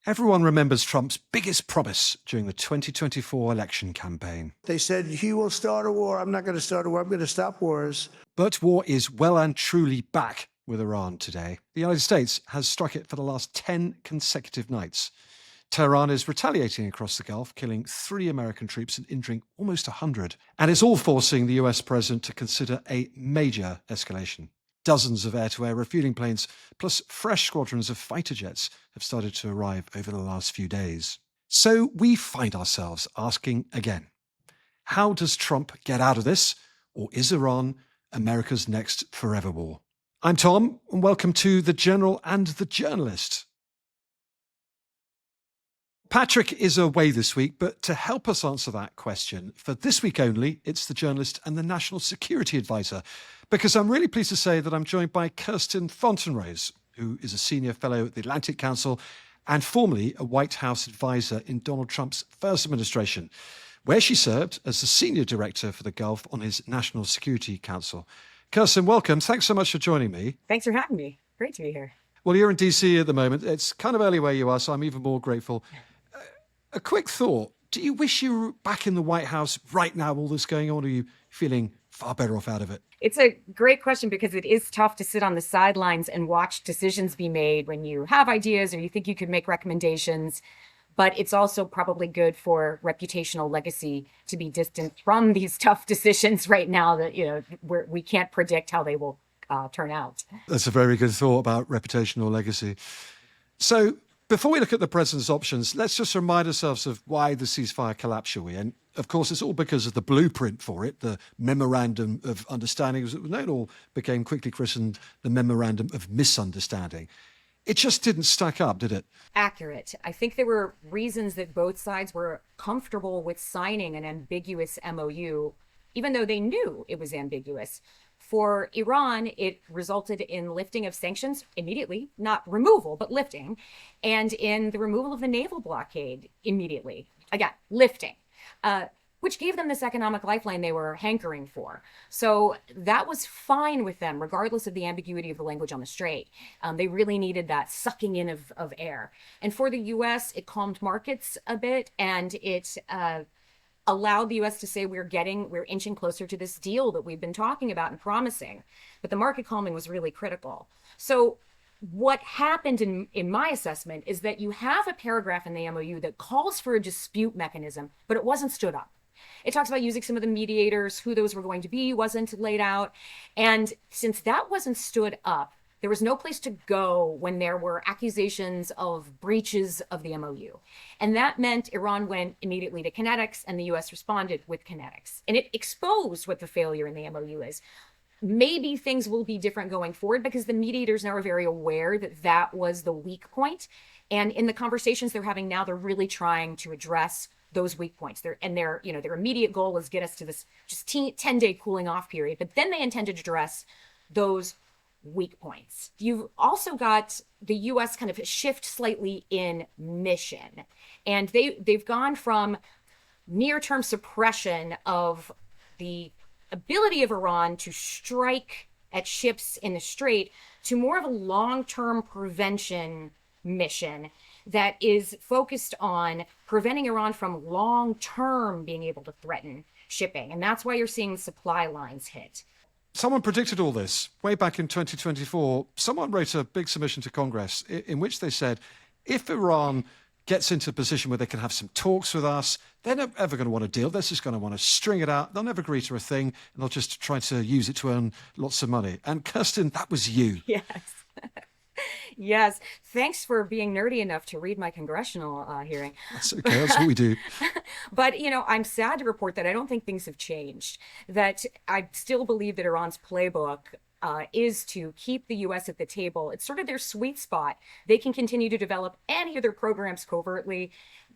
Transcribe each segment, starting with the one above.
Everyone remembers Trump's biggest promise during the 2024 election campaign. They said, he will start a war. I'm not going to start a war. I'm going to stop wars. But war is well and truly back with Iran today. The United States has struck it for the last 10 consecutive nights. Tehran is retaliating across the Gulf, killing 3 American troops and injuring almost 100. And it's all forcing the US president to consider a major escalation. Dozens of air-to-air refueling planes, plus fresh squadrons of fighter jets, have started to arrive over the last few days. So we find ourselves asking again, how does Trump get out of this? Or is Iran America's next forever war? I'm Tom, and welcome to The General and the Journalist. Patrick is away this week, but to help us answer that question, for this week only, it's the journalist and the National Security Advisor, because I'm really pleased to say that I'm joined by Kirsten Fontenrose, who is a senior fellow at the Atlantic Council and formerly a White House advisor in Donald Trump's first administration, where she served as the senior director for the Gulf on his National Security Council. Kirsten, welcome. Thanks so much for joining me. Thanks for having me. Great to be here. Well, you're in DC at the moment. It's kind of early where you are, so I'm even more grateful. A quick thought. Do you wish you were back in the White House right now, all this going on, or are you feeling far better off out of it? It's a great question because it is tough to sit on the sidelines and watch decisions be made when you have ideas or you think you could make recommendations. But it's also probably good for reputational legacy to be distant from these tough decisions right now that, we can't predict how they will turn out. That's a very good thought about reputational legacy. So before we look at the president's options, let's just remind ourselves of why the ceasefire collapsed, shall we? And of course, it's all because of the blueprint for it, the Memorandum of Understanding, as it was known, or became quickly christened the Memorandum of Misunderstanding. It just didn't stack up, did it? Accurate. I think there were reasons that both sides were comfortable with signing an ambiguous MOU, even though they knew it was ambiguous. For Iran, it resulted in lifting of sanctions immediately, not removal, but lifting, and in the removal of the naval blockade immediately. Again, lifting, which gave them this economic lifeline they were hankering for. So that was fine with them, regardless of the ambiguity of the language on the Strait. They really needed that sucking in of air. And for the U.S., it calmed markets a bit, and it allowed the U.S. to say we're inching closer to this deal that we've been talking about and promising. But the market calming was really critical. So what happened in my assessment is that you have a paragraph in the MOU that calls for a dispute mechanism, but it wasn't stood up. It talks about using some of the mediators, who those were going to be wasn't laid out. And since that wasn't stood up, there was no place to go when there were accusations of breaches of the MOU. And that meant Iran went immediately to kinetics, and the US responded with kinetics. And it exposed what the failure in the MOU is. Maybe things will be different going forward because the mediators now are very aware that that was the weak point. And in the conversations they're having now, they're really trying to address those weak points. Their immediate goal is get us to this just 10-day cooling off period. But then they intend to address those weak points. You've also got the U.S. kind of shift slightly in mission. And they've gone from near-term suppression of the ability of Iran to strike at ships in the Strait to more of a long-term prevention mission that is focused on preventing Iran from long-term being able to threaten shipping. And that's why you're seeing supply lines hit. Someone predicted all this way back in 2024. Someone wrote a big submission to Congress in which they said, if Iran gets into a position where they can have some talks with us, they're never ever going to want a deal. They're just going to want to string it out. They'll never agree to a thing, and they'll just try to use it to earn lots of money. And Kirsten, that was you. Yes. Yes. Thanks for being nerdy enough to read my congressional hearing. That's okay. That's what we do. But, I'm sad to report that I don't think things have changed, that I still believe that Iran's playbook is to keep the U.S. at the table. It's sort of their sweet spot. They can continue to develop any of their programs covertly.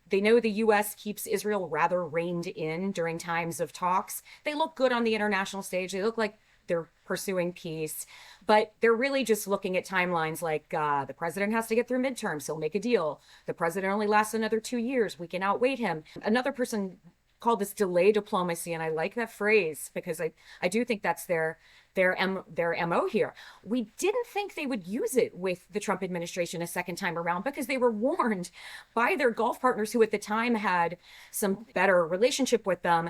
They know the U.S. keeps Israel rather reined in during times of talks. They look good on the international stage. They look like they're pursuing peace, but they're really just looking at timelines like the president has to get through midterms, he'll make a deal. The president only lasts another 2 years, we can outwait him. Another person called this delay diplomacy, and I like that phrase because I do think that's their their MO here. We didn't think they would use it with the Trump administration a second time around because they were warned by their Gulf partners who at the time had some better relationship with them.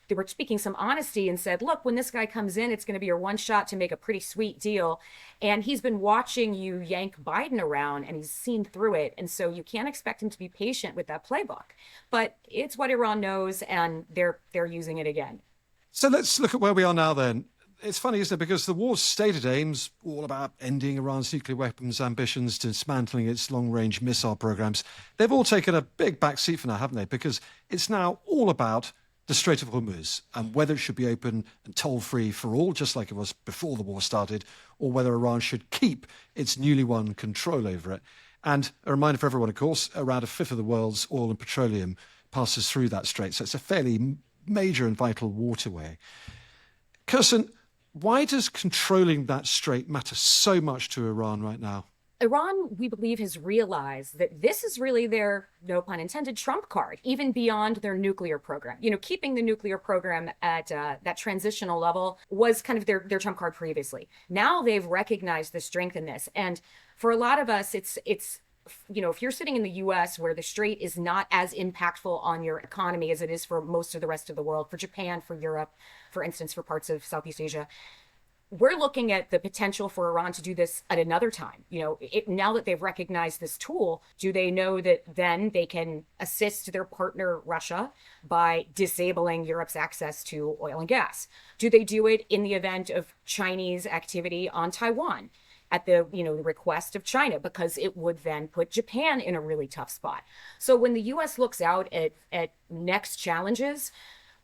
They were speaking some honesty and said, look, when this guy comes in, it's going to be your one shot to make a pretty sweet deal. And he's been watching you yank Biden around and he's seen through it. And so you can't expect him to be patient with that playbook. But it's what Iran knows, and they're using it again. So let's look at where we are now then. It's funny, isn't it? Because the war's stated aims, all about ending Iran's nuclear weapons ambitions, dismantling its long-range missile programs, they've all taken a big backseat for now, haven't they? Because it's now all about the Strait of Hormuz and whether it should be open and toll-free for all, just like it was before the war started, or whether Iran should keep its newly won control over it. And a reminder for everyone, of course, around a fifth of the world's oil and petroleum passes through that strait. So it's a fairly major and vital waterway. Kirsten, why does controlling that strait matter so much to Iran right now? Iran, we believe, has realized that this is really their, no pun intended, trump card, even beyond their nuclear program. You know, keeping the nuclear program at that transitional level was kind of their trump card previously. Now they've recognized the strength in this. And for a lot of us, it's you know, if you're sitting in the US where the strait is not as impactful on your economy as it is for most of the rest of the world, for Japan, for Europe, for instance, for parts of Southeast Asia, we're looking at the potential for Iran to do this at another time. You know, now that they've recognized this tool, do they know that then they can assist their partner, Russia, by disabling Europe's access to oil and gas? Do they do it in the event of Chinese activity on Taiwan at the request of China, because it would then put Japan in a really tough spot? So when the U.S. looks out at next challenges,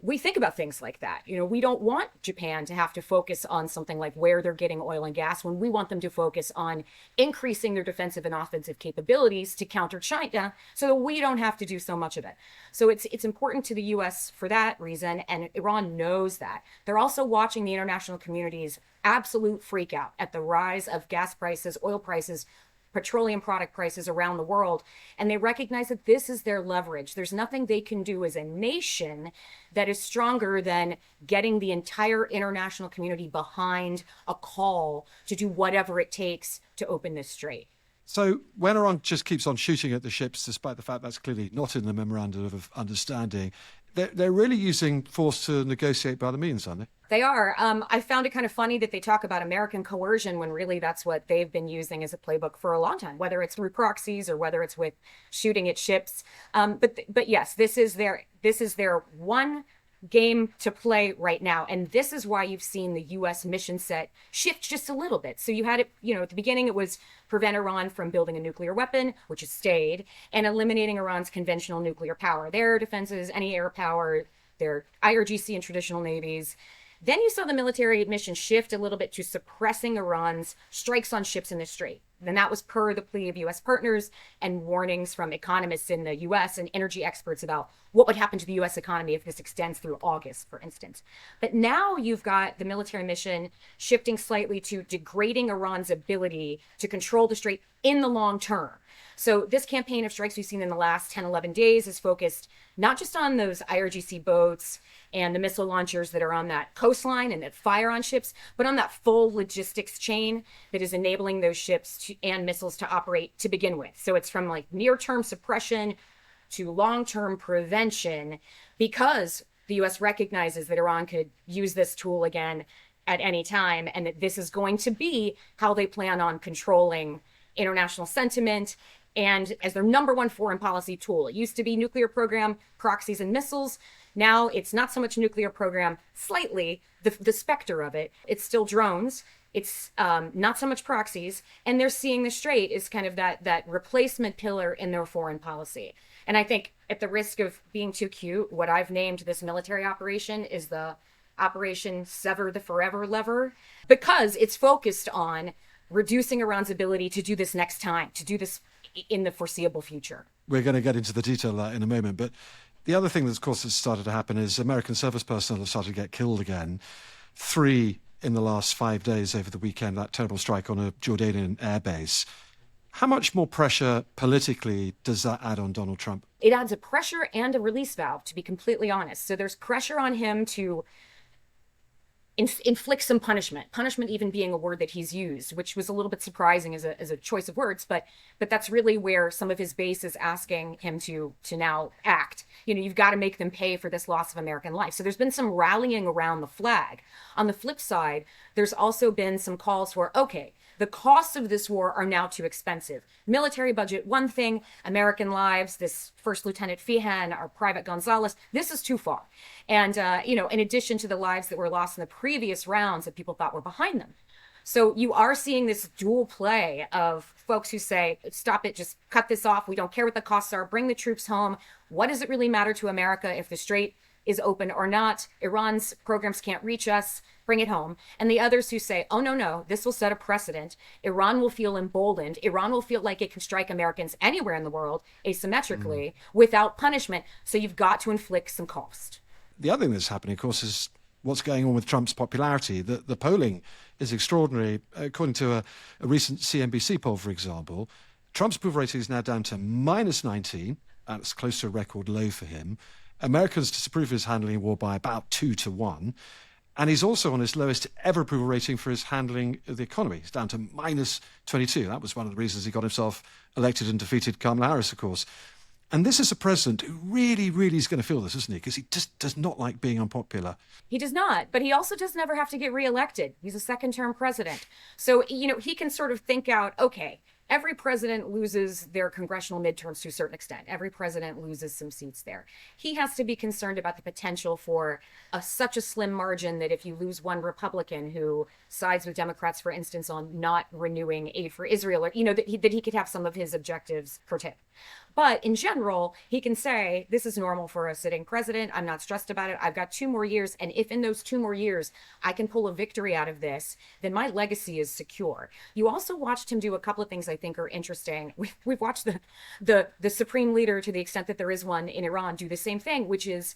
we think about things like that. You know, we don't want Japan to have to focus on something like where they're getting oil and gas, when we want them to focus on increasing their defensive and offensive capabilities to counter China so that we don't have to do so much of it. So it's important to the U.S. for that reason, and Iran knows that. They're also watching the international community's absolute freak out at the rise of gas prices, oil prices, petroleum product prices around the world. And they recognize that this is their leverage. There's nothing they can do as a nation that is stronger than getting the entire international community behind a call to do whatever it takes to open this strait. So when Iran just keeps on shooting at the ships, despite the fact that's clearly not in the memorandum of understanding, they're really using force to negotiate by the means, aren't they? They are. I found it kind of funny that they talk about American coercion when really that's what they've been using as a playbook for a long time, whether it's through proxies or whether it's with shooting at ships. But yes, this is their one game to play right now. And this is why you've seen the U.S. mission set shift just a little bit. So you had it, at the beginning, it was prevent Iran from building a nuclear weapon, which has stayed, and eliminating Iran's conventional nuclear power, their defenses, any air power, their IRGC and traditional navies. Then you saw the military mission shift a little bit to suppressing Iran's strikes on ships in the Strait. And that was per the plea of U.S. partners and warnings from economists in the U.S. and energy experts about what would happen to the U.S. economy if this extends through August, for instance. But now you've got the military mission shifting slightly to degrading Iran's ability to control the Strait in the long term. So this campaign of strikes we've seen in the last 10, 11 days is focused not just on those IRGC boats and the missile launchers that are on that coastline and that fire on ships, but on that full logistics chain that is enabling those ships and missiles to operate to begin with. So it's from like near-term suppression to long-term prevention, because the U.S. recognizes that Iran could use this tool again at any time, and that this is going to be how they plan on controlling international sentiment and as their number one foreign policy tool. It used to be nuclear program, proxies, and missiles. Now it's not so much nuclear program, slightly the specter of it. It's still drones. It's not so much proxies. And they're seeing the Strait as kind of that replacement pillar in their foreign policy. And I think, at the risk of being too cute, what I've named this military operation is the Operation Sever the Forever Lever, because it's focused on reducing Iran's ability to do this next time, to do this in the foreseeable future. We're going to get into the detail of that in a moment. But the other thing that, of course, has started to happen is American service personnel have started to get killed again. 3 in the last 5 days over the weekend, that terrible strike on a Jordanian airbase. How much more pressure politically does that add on Donald Trump? It adds a pressure and a release valve, to be completely honest. So there's pressure on him to inflict some punishment even being a word that he's used, which was a little bit surprising as a choice of words, but that's really where some of his base is asking him to now act. You've got to make them pay for this loss of American life. So there's been some rallying around the flag. On the flip side, there's also been some calls for, okay, the costs of this war are now too expensive. Military budget, one thing. American lives, this First Lieutenant Feehan, our Private Gonzalez, this is too far. And, in addition to the lives that were lost in the previous rounds that people thought were behind them. So you are seeing this dual play of folks who say, stop it, just cut this off. We don't care what the costs are. Bring the troops home. What does it really matter to America if the Strait is open or not? Iran's programs can't reach us. Bring it home. And the others who say, oh, no, this will set a precedent. Iran will feel emboldened. Iran will feel like it can strike Americans anywhere in the world asymmetrically without punishment. So you've got to inflict some cost. The other thing that's happening, of course, is what's going on with Trump's popularity. The polling is extraordinary. According to a recent CNBC poll, for example, Trump's approval rating is now down to -19. That's close to a record low for him. Americans disapprove of his handling war by about 2-1. And he's also on his lowest ever approval rating for his handling of the economy. He's down to -22. That was one of the reasons he got himself elected and defeated Kamala Harris, of course. And this is a president who really, really is going to feel this, isn't he? Because he just does not like being unpopular. He does not, but he also doesn't ever have to get reelected. He's a second-term president. So, he can sort of think out, okay, every president loses their congressional midterms to a certain extent. Every president loses some seats there. He has to be concerned about the potential for such a slim margin that if you lose one Republican who sides with Democrats, for instance, on not renewing aid for Israel, or that he could have some of his objectives curtailed. But in general, he can say, this is normal for a sitting president. I'm not stressed about it. I've got 2 more years. And if in those 2 more years I can pull a victory out of this, then my legacy is secure. You also watched him do a couple of things I think are interesting. We've watched the supreme leader, to the extent that there is one in Iran, do the same thing, which is,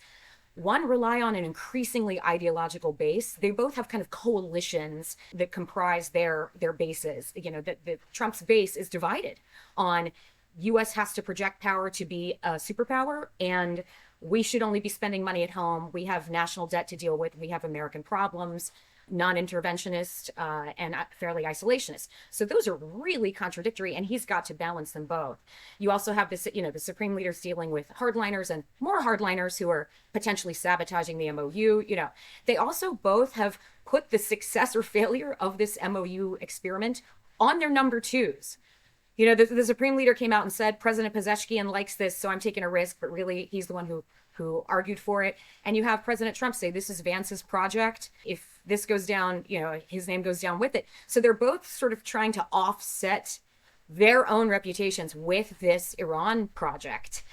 one, rely on an increasingly ideological base. They both have kind of coalitions that comprise their bases. The Trump's base is divided on U.S. has to project power to be a superpower, and we should only be spending money at home. We have national debt to deal with. We have American problems, non-interventionist and fairly isolationist. So those are really contradictory, and he's got to balance them both. You also have this, the supreme leaders dealing with hardliners and more hardliners who are potentially sabotaging the MOU. They also both have put the success or failure of this MOU experiment on their number twos. The supreme leader came out and said, President Pezeshkian likes this, so I'm taking a risk, but really he's the one who argued for it. And you have President Trump say, this is Vance's project. If this goes down, his name goes down with it. So they're both sort of trying to offset their own reputations with this Iran project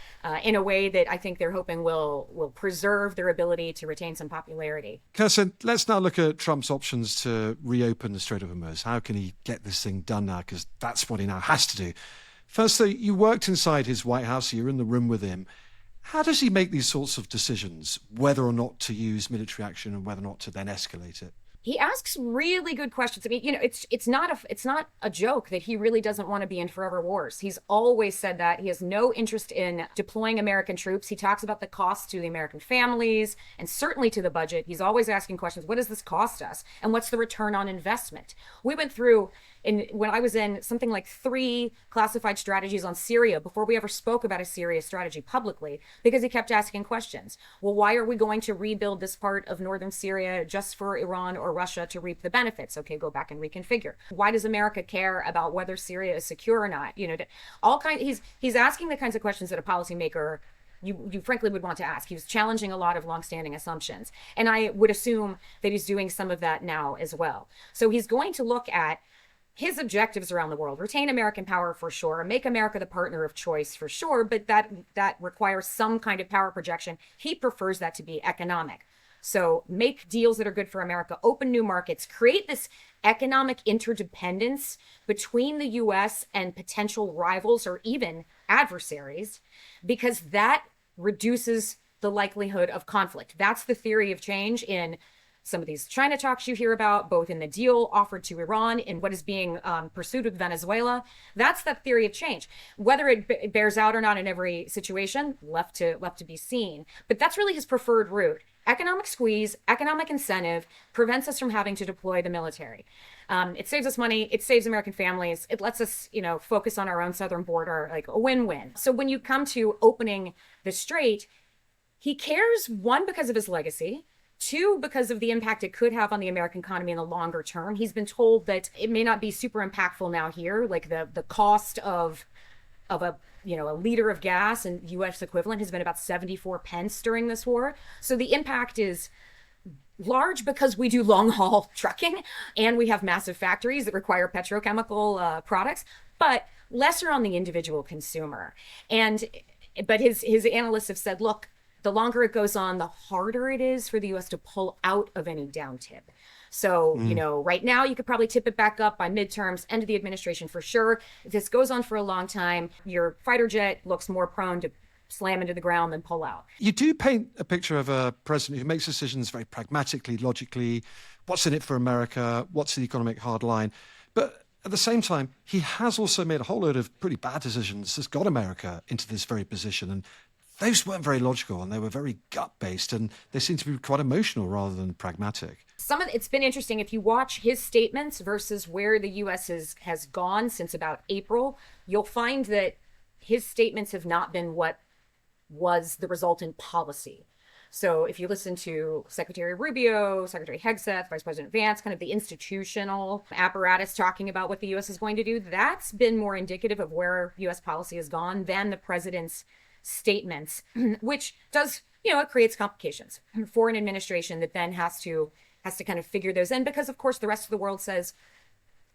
in a way that I think they're hoping will preserve their ability to retain some popularity. Kirsten, let's now look at Trump's options to reopen the Strait of Hormuz. How can he get this thing done now? Because that's what he now has to do. Firstly, you worked inside his White House. You're in the room with him. How does he make these sorts of decisions, whether or not to use military action and whether or not to then escalate it? He asks really good questions. I mean, it's not a joke that he really doesn't want to be in forever wars. He's always said that. He has no interest in deploying American troops. He talks about the cost to the American families and certainly to the budget. He's always asking questions. What does this cost us? And what's the return on investment? We went through, when I was in, something like 3 classified strategies on Syria before we ever spoke about a Syria strategy publicly, because he kept asking questions. Well, why are we going to rebuild this part of northern Syria just for Iran or Russia to reap the benefits? Okay, go back and reconfigure. Why does America care about whether Syria is secure or not? He's asking the kinds of questions that a policymaker you frankly would want to ask. He was challenging a lot of longstanding assumptions. And I would assume that he's doing some of that now as well. So he's going to look at his objectives around the world: retain American power for sure, make America the partner of choice for sure, but that requires some kind of power projection. He prefers that to be economic. So make deals that are good for America, open new markets, create this economic interdependence between the U.S. and potential rivals or even adversaries, because that reduces the likelihood of conflict. That's the theory of change in some of these China talks you hear about, both in the deal offered to Iran and what is being pursued with Venezuela. That's the theory of change. Whether it bears out or not in every situation, left to be seen. But that's really his preferred route. Economic squeeze, economic incentive prevents us from having to deploy the military. It saves us money. It saves American families. It lets us, focus on our own southern border, like a win-win. So when you come to opening the strait, he cares, one, because of his legacy, two, because of the impact it could have on the American economy in the longer term. He's been told that it may not be super impactful now here, like the cost of a liter of gas and U.S. equivalent has been about 74 pence during this war. So the impact is large because we do long haul trucking and we have massive factories that require petrochemical products, but lesser on the individual consumer. But his analysts have said, look, the longer it goes on, the harder it is for the U.S. to pull out of any down tip. So, right now you could probably tip it back up by midterms, end of the administration for sure. If this goes on for a long time, your fighter jet looks more prone to slam into the ground than pull out. You do paint a picture of a president who makes decisions very pragmatically, logically, what's in it for America, what's the economic hard line. But at the same time, he has also made a whole load of pretty bad decisions that's got America into this very position. And those weren't very logical and they were very gut-based and they seem to be quite emotional rather than pragmatic. It's been interesting. If you watch his statements versus where the U.S. has gone since about April, you'll find that his statements have not been what was the resultant policy. So if you listen to Secretary Rubio, Secretary Hegseth, Vice President Vance, kind of the institutional apparatus talking about what the U.S. is going to do, that's been more indicative of where U.S. policy has gone than the president's statements, which does, it creates complications for an administration that then has to kind of figure those in, because of course the rest of the world says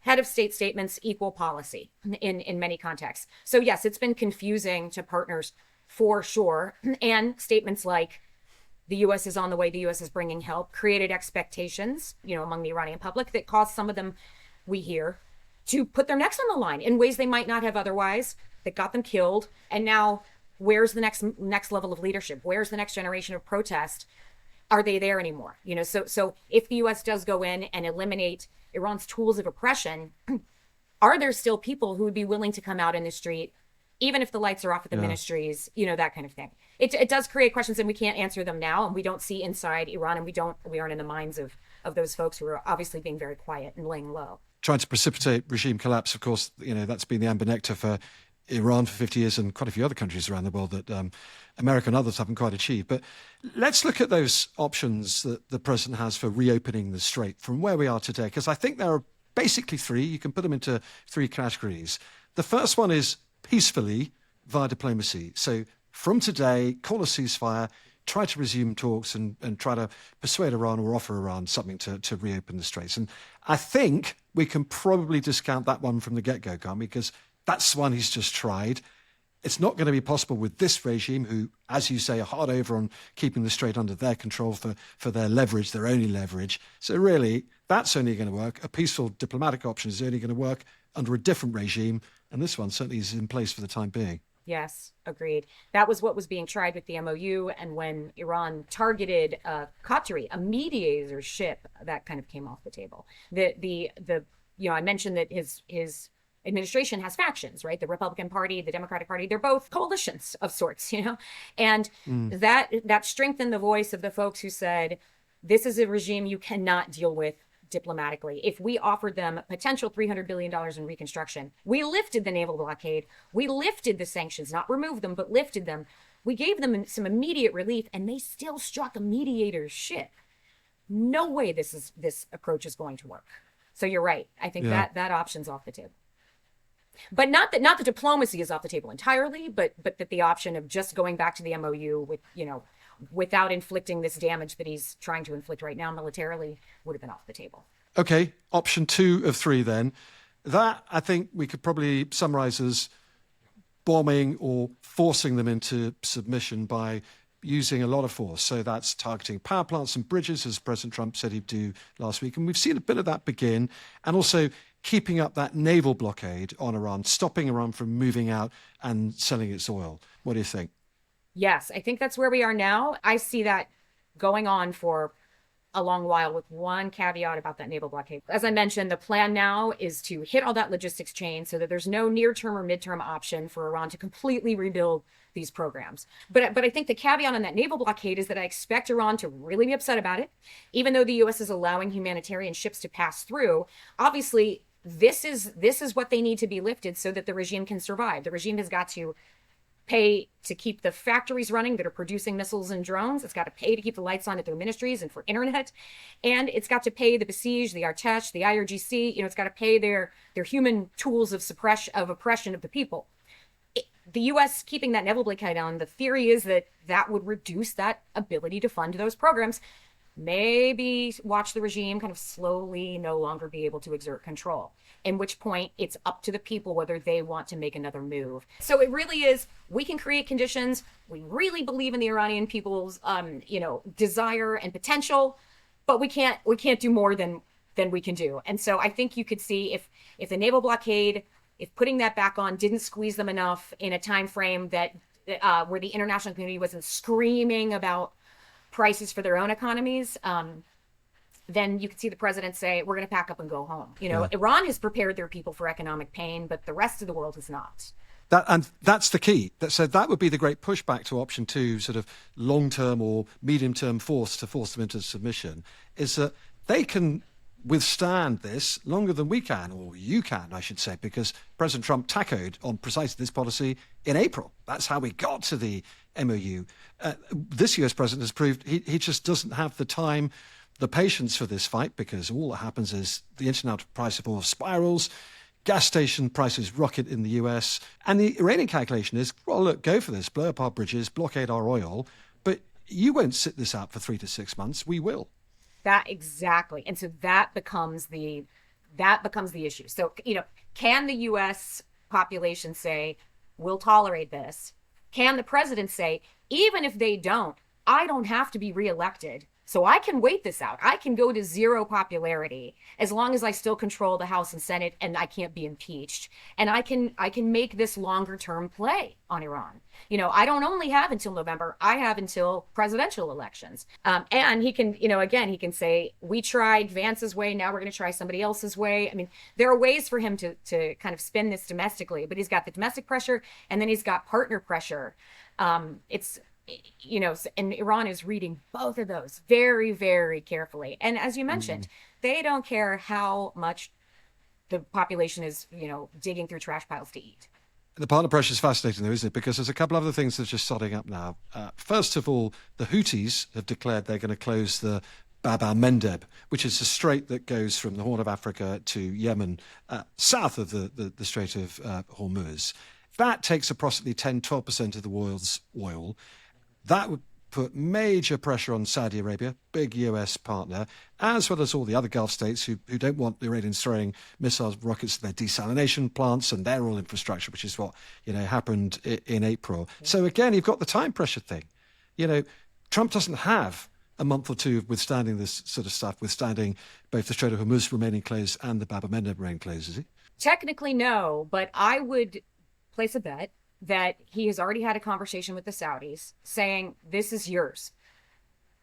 head of state statements equal policy in many contexts. So yes, it's been confusing to partners for sure. And statements like the U.S. is on the way, the U.S. is bringing help, created expectations, among the Iranian public that caused some of them, we hear, to put their necks on the line in ways they might not have otherwise, that got them killed. And now where's the next level of leadership? Where's the next generation of protest? Are they there anymore? So if the U.S. does go in and eliminate Iran's tools of oppression, are there still people who would be willing to come out in the street, even if the lights are off at the ministries, that kind of thing? It does create questions, and we can't answer them now, and we don't see inside Iran, and we aren't in the minds of those folks who are obviously being very quiet and laying low. Trying to precipitate regime collapse, of course, that's been the amber nectar for Iran for 50 years and quite a few other countries around the world that America and others haven't quite achieved. But let's look at those options that the president has for reopening the strait from where we are today, because I think there are basically three. You can put them into three categories. The first one is peacefully via diplomacy. So from today, call a ceasefire, try to resume talks and try to persuade Iran or offer Iran something to reopen the straits. And I think we can probably discount that one from the get-go, can't we? Because that's one he's just tried. It's not going to be possible with this regime who, as you say, are hard over on keeping the strait under their control for their leverage, their only leverage. So really, that's only going to work. A peaceful diplomatic option is only going to work under a different regime. And this one certainly is in place for the time being. Yes, agreed. That was what was being tried with the MOU. And when Iran targeted Qatari, a mediator ship, that kind of came off the table. I mentioned that his administration has factions, right? The Republican Party, the Democratic Party, they're both coalitions of sorts, and that strengthened the voice of the folks who said, this is a regime you cannot deal with diplomatically. If we offered them potential $300 billion in reconstruction, we lifted the naval blockade, we lifted the sanctions, not removed them, but lifted them. We gave them some immediate relief, and they still struck a mediator's ship. No way this approach is going to work. So you're right. I think that option's off the table. But not that the diplomacy is off the table entirely, but that the option of just going back to the MOU with, without inflicting this damage that he's trying to inflict right now militarily would have been off the table. Okay, option 2 of 3 then. That, I think we could probably summarize as bombing or forcing them into submission by using a lot of force. So that's targeting power plants and bridges, as President Trump said he'd do last week. And we've seen a bit of that begin. And also keeping up that naval blockade on Iran, stopping Iran from moving out and selling its oil. What do you think? Yes, I think that's where we are now. I see that going on for a long while, with one caveat about that naval blockade. As I mentioned, the plan now is to hit all that logistics chain so that there's no near-term or midterm option for Iran to completely rebuild these programs. But I think the caveat on that naval blockade is that I expect Iran to really be upset about it, even though the U.S. is allowing humanitarian ships to pass through. Obviously, this is what they need to be lifted so that the regime can survive. The regime has got to pay to keep the factories running that are producing missiles and drones. It's got to pay to keep the lights on at their ministries and for internet. And it's got to pay the Basij, the Artesh, the IRGC. It's got to pay their human tools of oppression of the people. The U.S. keeping that naval blockade on, the theory is that that would reduce that ability to fund those programs. Maybe watch the regime kind of slowly no longer be able to exert control, in which point it's up to the people whether they want to make another move. So it really is, we can create conditions. We really believe in the Iranian people's, desire and potential, but we can't do more than we can do. And so I think you could see if the naval blockade, if putting that back on didn't squeeze them enough in a time frame that where the international community wasn't screaming about prices for their own economies, then you could see the president say, we're going to pack up and go home. Iran has prepared their people for economic pain, but the rest of the world has not. And that's the key. So that would be the great pushback to option two, sort of long-term or medium-term force to force them into submission, is that they can withstand this longer than we can, or you can, I should say, because President Trump tacoed on precisely this policy in April. That's how we got to the MOU. This US president has proved he just doesn't have the time, the patience for this fight, because all that happens is the international price of oil spirals, gas station prices rocket in the US, and the Iranian calculation is, well, look, go for this, blow up our bridges, blockade our oil, but you won't sit this out for 3 to 6 months. We will. That exactly. And so that becomes the issue. So, can the US population say, we'll tolerate this? Can the president say, even if they don't, I don't have to be reelected, so I can wait this out. I can go to zero popularity as long as I still control the House and Senate and I can't be impeached. And I can make this longer term play on Iran. I don't only have until November, I have until presidential elections. And he can, again, he can say, we tried Vance's way, now we're going to try somebody else's way. I mean, there are ways for him to kind of spin this domestically, but he's got the domestic pressure and then he's got partner pressure. And Iran is reading both of those very, very carefully. And as you mentioned, they don't care how much the population is, digging through trash piles to eat. The partner pressure is fascinating, though, isn't it? Because there's a couple of other things that are just starting up now. First of all, the Houthis have declared they're going to close the Bab al-Mandeb, which is a strait that goes from the Horn of Africa to Yemen, south of the Strait of Hormuz. That takes approximately 10-12% of the world's oil. That would put major pressure on Saudi Arabia, big US partner, as well as all the other Gulf states who don't want the Iranians throwing missiles, rockets to their desalination plants and their oil infrastructure, which is what happened in April. So again, you've got the time pressure thing. Trump doesn't have a month or two of withstanding this sort of stuff, withstanding both the Strait of Hormuz remaining closed and the Bab al-Mandeb remaining closed, is he? Technically, no, but I would place a bet that he has already had a conversation with the Saudis saying, this is yours.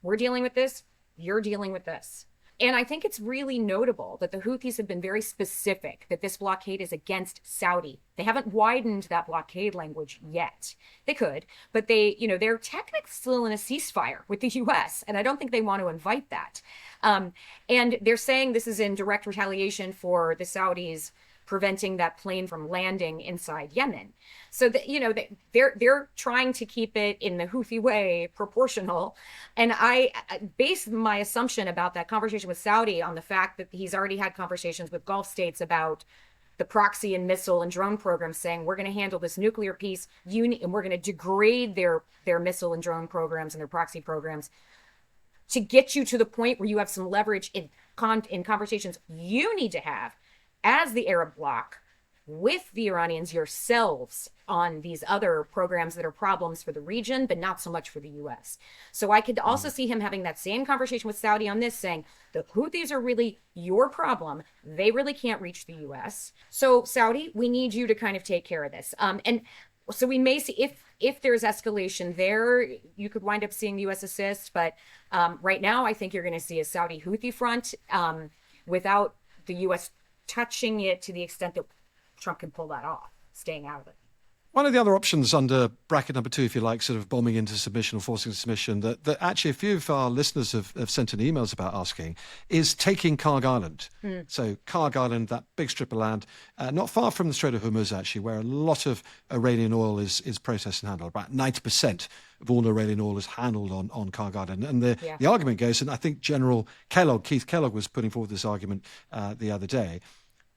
We're dealing with this. You're dealing with this. And I think it's really notable that the Houthis have been very specific that this blockade is against Saudi. They haven't widened that blockade language yet. They could, but they're technically still in a ceasefire with the US, and I don't think they want to invite that. And they're saying this is in direct retaliation for the Saudis preventing that plane from landing inside Yemen. So they're trying to keep it in the Houthi way proportional. And I base my assumption about that conversation with Saudi on the fact that he's already had conversations with Gulf states about the proxy and missile and drone programs, saying we're going to handle this nuclear piece, and we're going to degrade their missile and drone programs and their proxy programs to get you to the point where you have some leverage in conversations you need to have as the Arab bloc with the Iranians yourselves on these other programs that are problems for the region, but not so much for the US. So I could also see him having that same conversation with Saudi on this, saying the Houthis are really your problem. They really can't reach the US. So Saudi, we need you to kind of take care of this. And So we may see if there's escalation there, you could wind up seeing the U.S. assist. But right now, I think you're going to see a Saudi Houthi front without the U.S. touching it to the extent that Trump can pull that off, staying out of it. One of the other options under bracket number 2, if you like, sort of bombing into submission or forcing submission, that actually a few of our listeners have sent in emails about asking, is taking Karg Island. So Karg Island, that big strip of land, not far from the Strait of Hormuz, actually, where a lot of Iranian oil is processed and handled. About 90% of all Iranian oil is handled on Karg Island. And the argument goes, and I think General Keith Kellogg was putting forward this argument the other day,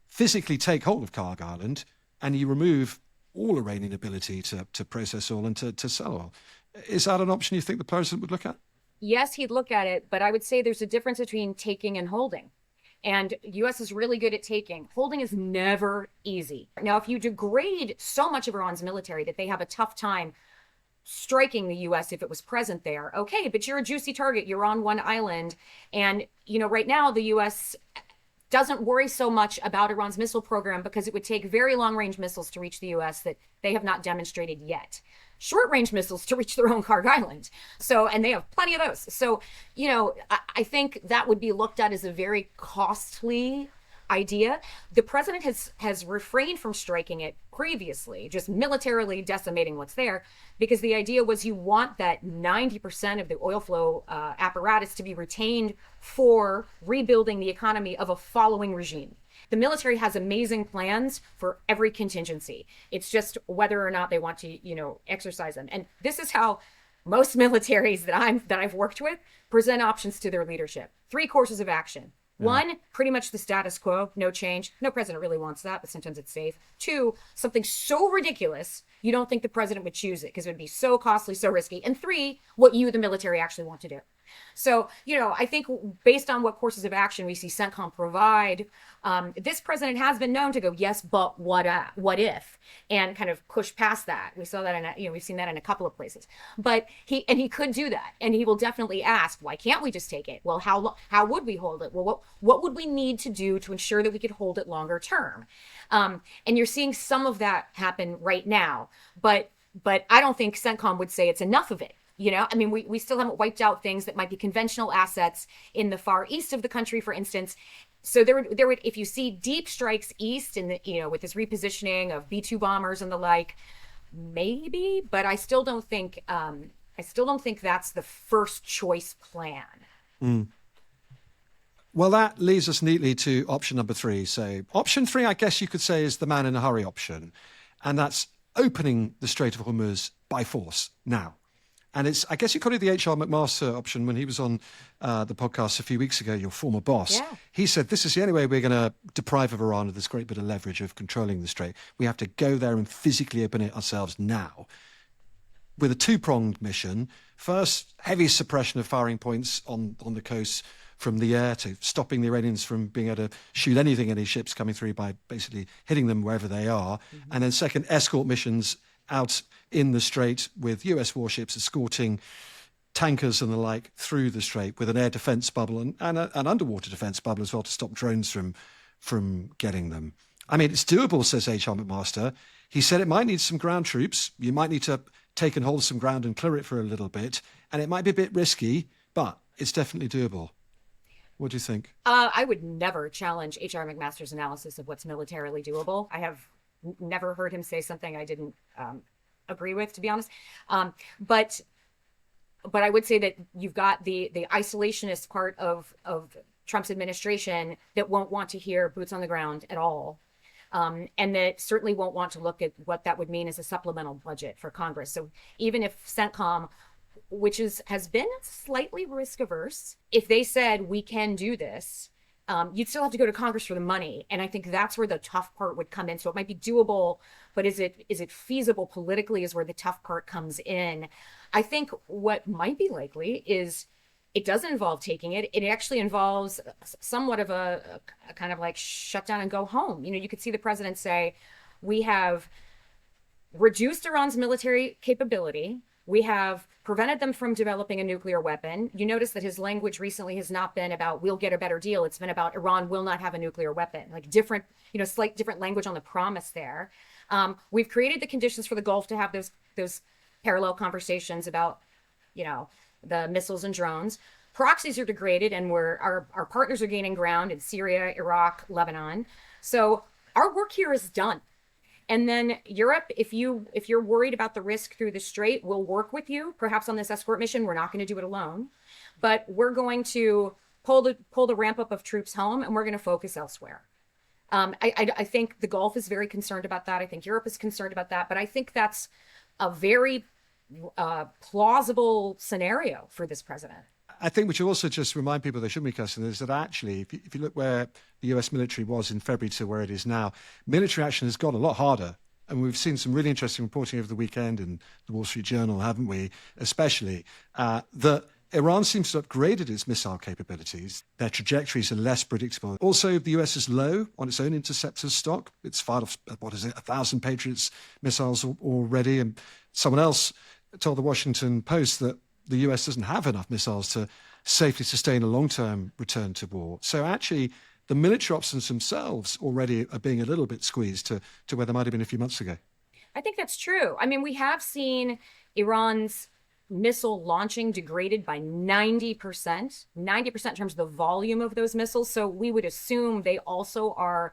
physically take hold of Karg Island and you remove all Iranian ability to process oil and to sell oil. Is that an option you think the president would look at? Yes, he'd look at it, but I would say there's a difference between taking and holding. And U.S. is really good at taking. Holding is never easy. Now, if you degrade so much of Iran's military that they have a tough time striking the U.S. if it was present there, okay, but you're a juicy target. You're on one island. And, right now the U.S. doesn't worry so much about Iran's missile program because it would take very long-range missiles to reach the U.S. that they have not demonstrated yet. Short-range missiles to reach their own Karg Island. And they have plenty of those. So, I think that would be looked at as a very costly idea. The president has refrained from striking it previously, just militarily decimating what's there, because the idea was you want that 90% of the oil flow apparatus to be retained for rebuilding the economy of a following regime. The military has amazing plans for every contingency. It's just whether or not they want to, exercise them. And this is how most militaries that I've worked with present options to their leadership. 3 courses of action. 1, pretty much the status quo, no change. No president really wants that, but sometimes it's safe. 2, something so ridiculous, you don't think the president would choose it because it would be so costly, so risky. And 3, what you, the military, actually want to do. So, I think based on what courses of action we see CENTCOM provide, this president has been known to go, yes, but what if, and kind of push past that. We saw that we've seen that in a couple of places. But he could do that, and he will definitely ask, why can't we just take it? Well, how would we hold it? Well, what would we need to do to ensure that we could hold it longer term? And you're seeing some of that happen right now, but I don't think CENTCOM would say it's enough of it. We still haven't wiped out things that might be conventional assets in the far east of the country, for instance. So there would, if you see deep strikes east in the, with this repositioning of B-2 bombers and the like, maybe, but I still don't think that's the first choice plan. Well, that leads us neatly to option number 3. So option 3, I guess you could say, is the man in a hurry option. And that's opening the Strait of Hormuz by force now. And it's, I guess you call it the H.R. McMaster option. When he was on the podcast a few weeks ago, your former boss, he said, this is the only way we're going to deprive of Iran of this great bit of leverage of controlling the strait. We have to go there and physically open it ourselves now. With a 2-pronged mission. First, heavy suppression of firing points on the coast from the air, to stopping the Iranians from being able to shoot anything, any ships coming through, by basically hitting them wherever they are. And then second, escort missions out in the strait with US warships escorting tankers and the like through the strait, with an air defense bubble and an underwater defense bubble as well, to stop drones from getting them. I mean, it's doable, says H.R. McMaster. He said it might need some ground troops. You might need to take and hold some ground and clear it for a little bit. And it might be a bit risky, but it's definitely doable. What do you think? I would never challenge H.R. McMaster's analysis of what's militarily doable. I have never heard him say something I didn't agree with, to be honest. But I would say that you've got the isolationist part of Trump's administration that won't want to hear boots on the ground at all. And that certainly won't want to look at what that would mean as a supplemental budget for Congress. So even if CENTCOM, which has been slightly risk averse, if they said we can do this, you'd still have to go to Congress for the money. And I think that's where the tough part would come in. So it might be doable, but is it feasible politically is where the tough part comes in. I think what might be likely is it doesn't involve taking it. It actually involves somewhat of a kind of like shut down and go home. You could see the president say, we have reduced Iran's military capability. We have prevented them from developing a nuclear weapon. You notice that his language recently has not been about we'll get a better deal. It's been about Iran will not have a nuclear weapon, like different, slight different language on the promise there. We've created the conditions for the Gulf to have those parallel conversations about, the missiles and drones. Proxies are degraded, and our partners are gaining ground in Syria, Iraq, Lebanon. So our work here is done. And then Europe, if you're worried about the risk through the Strait, we'll work with you, perhaps on this escort mission. We're not going to do it alone, but we're going to pull the ramp up of troops home, and we're going to focus elsewhere. I think the Gulf is very concerned about that. I think Europe is concerned about that, but I think that's a very plausible scenario for this president. I think we should also just remind people, they shouldn't be cussing, is that actually, if you look where the US military was in February to where it is now, military action has gone a lot harder. And we've seen some really interesting reporting over the weekend in the Wall Street Journal, haven't we, especially, that Iran seems to have upgraded its missile capabilities. Their trajectories are less predictable. Also, the US is low on its own interceptor stock. It's fired off, 1,000 Patriots missiles already. And someone else told the Washington Post that the US doesn't have enough missiles to safely sustain a long-term return to war. So actually, the military options themselves already are being a little bit squeezed to where they might have been a few months ago. I think that's true. I mean, we have seen Iran's missile launching degraded by 90% in terms of the volume of those missiles. So we would assume they also are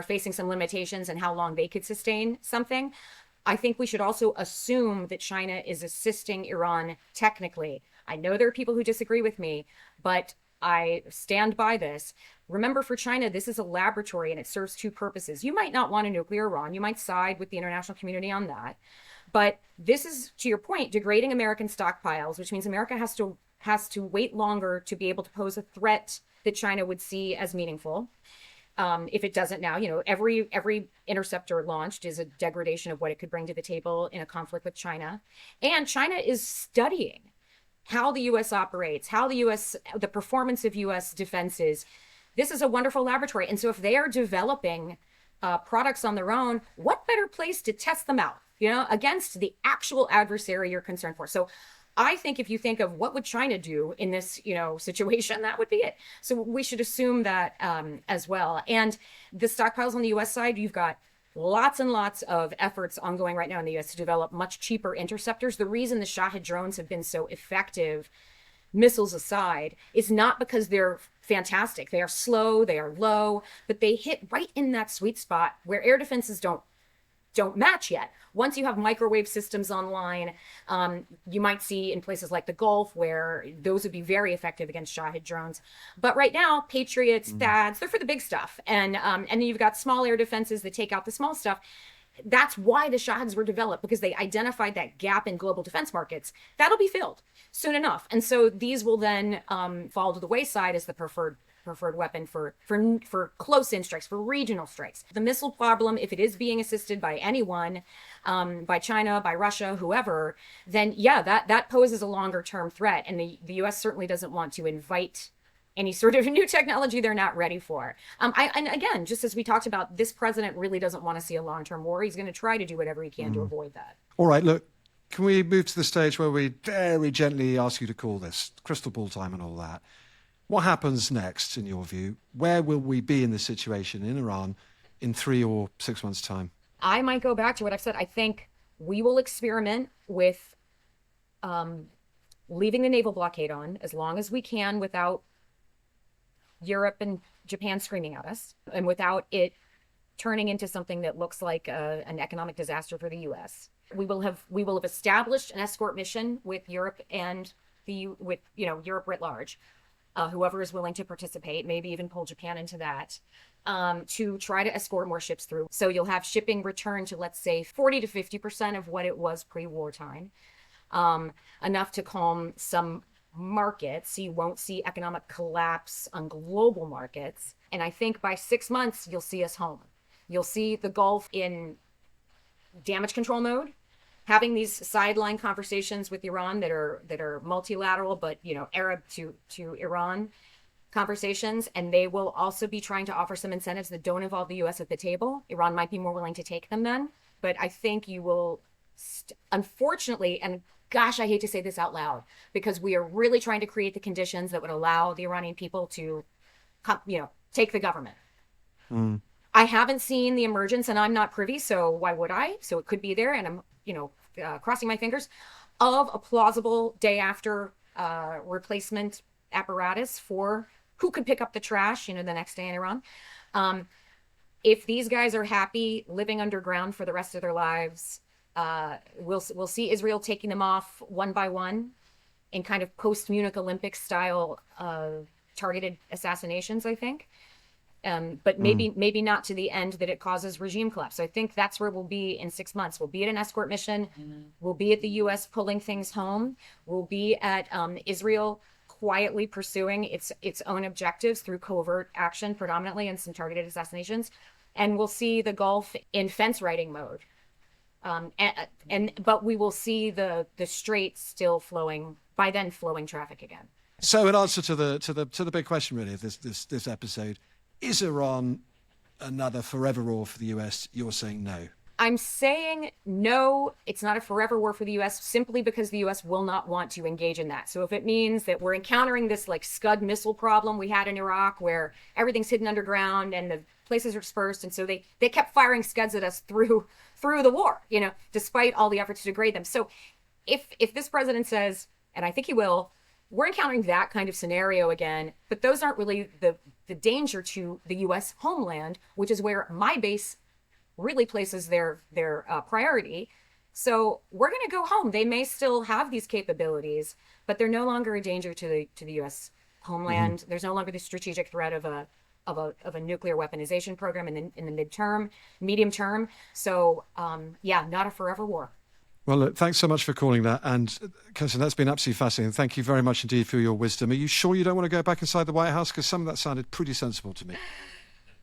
facing some limitations in how long they could sustain something. I think we should also assume that China is assisting Iran technically. I know there are people who disagree with me, but I stand by this. Remember, for China, this is a laboratory and it serves two purposes. You might not want a nuclear Iran. You might side with the international community on that. But this is, to your point, degrading American stockpiles, which means America has to wait longer to be able to pose a threat that China would see as meaningful. If it doesn't now, every interceptor launched is a degradation of what it could bring to the table in a conflict with China. And China is studying how the U.S. operates, the performance of U.S. defenses. This is a wonderful laboratory. And so if they are developing products on their own, what better place to test them out, against the actual adversary you're concerned for? So I think if you think of what would China do in this, situation, that would be it. So we should assume that as well. And the stockpiles on the U.S. side, you've got lots and lots of efforts ongoing right now in the U.S. to develop much cheaper interceptors. The reason the Shahed drones have been so effective, missiles aside, is not because they're fantastic. They are slow, they are low, but they hit right in that sweet spot where air defenses don't match yet. Once you have microwave systems online, you might see in places like the Gulf where those would be very effective against Shahed drones. But right now, Patriots, THAADs, they're for the big stuff. And then you've got small air defenses that take out the small stuff. That's why the Shaheds were developed, because they identified that gap in global defense markets. That'll be filled soon enough. And so these will then fall to the wayside as the preferred weapon for close-in strikes, for regional strikes. The missile problem, if it is being assisted by anyone, by China, by Russia, whoever, then that poses a longer-term threat. And the U.S. certainly doesn't want to invite any sort of new technology they're not ready for. And again, just as we talked about, this president really doesn't want to see a long-term war. He's going to try to do whatever he can to avoid that. All right, look, can we move to the stage where we very gently ask you to call this crystal ball time and all that? What happens next, in your view? Where will we be in this situation in Iran in 3 or 6 months' time? I might go back to what I've said. I think we will experiment with leaving the naval blockade on as long as we can without Europe and Japan screaming at us, and without it turning into something that looks like an economic disaster for the U.S. We will have established an escort mission with Europe and Europe writ large. Whoever is willing to participate, maybe even pull Japan into that, to try to escort more ships through. So you'll have shipping return to, let's say, 40 to 50% of what it was pre-wartime, enough to calm some markets. You won't see economic collapse on global markets. And I think by 6 months, you'll see us home. You'll see the Gulf in damage control mode, having these sideline conversations with Iran that are multilateral, but Arab to Iran conversations, and they will also be trying to offer some incentives that don't involve the U.S. at the table. Iran might be more willing to take them then, but I think you will, unfortunately, and gosh, I hate to say this out loud, because we are really trying to create the conditions that would allow the Iranian people to, take the government. I haven't seen the emergence, and I'm not privy, so why would I? So it could be there, and I'm, crossing my fingers, of a plausible day after replacement apparatus for who could pick up the trash, the next day in Iran. If these guys are happy living underground for the rest of their lives, we'll see Israel taking them off one by one in kind of post-Munich Olympics style targeted assassinations, I think. But maybe not to the end that it causes regime collapse. So I think that's where we'll be in 6 months. We'll be at an escort mission. We'll be at the U.S. pulling things home. We'll be at Israel quietly pursuing its own objectives through covert action predominantly and some targeted assassinations. And we'll see the Gulf in fence riding mode. But we will see the Strait still flowing traffic again. So in answer to the big question really of this episode, is Iran another forever war for the US? You're saying no. I'm saying no, it's not a forever war for the US simply because the US will not want to engage in that. So if it means that we're encountering this like Scud missile problem we had in Iraq where everything's hidden underground and the places are dispersed, and so they kept firing Scuds at us through the war, despite all the efforts to degrade them. So if this president says, and I think he will, we're encountering that kind of scenario again, but those aren't really the danger to the U.S. homeland, which is where my base really places their priority. So we're going to go home. They may still have these capabilities, but they're no longer a danger to the U.S. homeland. There's no longer the strategic threat of a nuclear weaponization program in the medium term. So not a forever war. Well, look, thanks so much for calling that. And Kirsten, that's been absolutely fascinating. Thank you very much indeed for your wisdom. Are you sure you don't want to go back inside the White House? Because some of that sounded pretty sensible to me.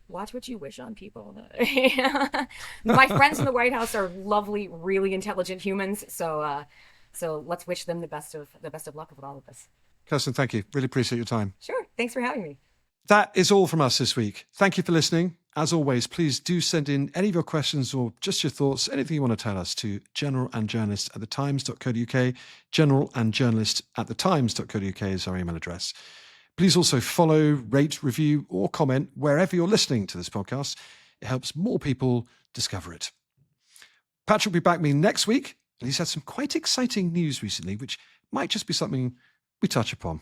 Watch what you wish on people. My friends in the White House are lovely, really intelligent humans. So let's wish them the best of luck with all of this. Kirsten, thank you. Really appreciate your time. Sure. Thanks for having me. That is all from us this week. Thank you for listening. As always, please do send in any of your questions or just your thoughts, anything you want to tell us, to generalandjournalist@thetimes.co.uk. generalandjournalist@thetimes.co.uk is our email address. Please also follow, rate, review, or comment wherever you're listening to this podcast. It helps more people discover it. Patrick will be back with me next week, and he's had some quite exciting news recently, which might just be something we touch upon.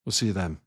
We'll see you then.